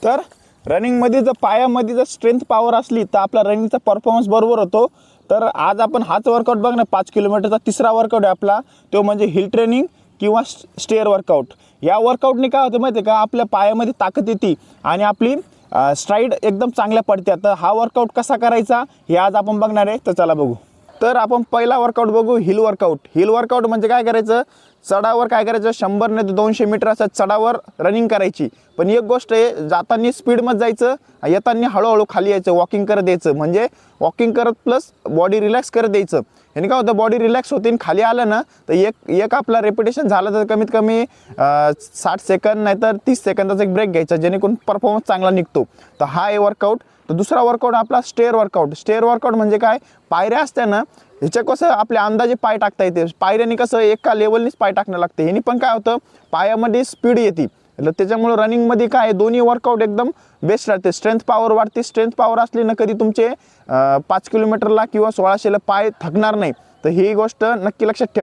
तर रनिंगमध्ये जर पायामध्ये जर स्ट्रेंथ पॉवर असली तर आपला रनिंगचा परफॉर्मन्स बरोबर होतो। तर आज आपण हाच वर्कआउट बघ ना, 5 किलोमीटरचा तिसरा वर्कआउट आहे आपला, तो म्हणजे हिल ट्रेनिंग किंवा स्टेअर वर्कआउट। या वर्कआउटने काय होतं माहिती आहे का, आपल्या पायामध्ये ताकद येते आणि आपली स्ट्राईड एकदम चांगल्या पडते। तर हा वर्कआउट कसा करायचा हे आज आपण बघणार आहे, तर चला बघू। तर आपण पहिला वर्कआउट बघू, हिल वर्कआउट। हिल वर्कआउट म्हणजे काय करायचं, चढावर काय करायचं, 100 नाही तर 200 मीटर असं चढावर रनिंग करायची। पण एक गोष्ट आहे, जाताना स्पीडमध्ये जायचं, येताना हळूहळू खाली यायचं, वॉकिंग करत यायचं। म्हणजे वॉकिंग करत प्लस बॉडी रिलॅक्स करत द्यायचं। याने काय होतं, बॉडी रिलॅक्स होते आणि खाली आलं ना तर एक आपला रेपिटेशन झालं तर कमीत कमी 60 सेकंद नाही तर 30 सेकंदाचा एक ब्रेक घ्यायचा, जेणेकरून परफॉर्मन्स चांगला निघतो। तर हा आहे वर्कआउट। तर दुसरा वर्कआउट आपला स्टेअर वर्कआउट। स्टेअर वर्कआउट म्हणजे काय, पायऱ्या असत्या ना, ह्याच्या कसं आपल्या अंदाजे पाय टाकता येते। पायऱ्याने कसं एका लेवलनीच पाय टाकणं लागते, ह्यानी पण काय होतं, पायामध्ये स्पीड येते। त्याच्यामुळे रनिंगमध्ये काय दोन्ही वर्कआउट एकदम बेस्ट राहते। स्ट्रेंथ पॉवर वाढते, स्ट्रेंथ पॉवर असली ना कधी तुमचे 5 किलोमीटरला किंवा 1600ला पाय थकणार नाही। तर ही गोष्ट नक्की लक्षात ठेवा।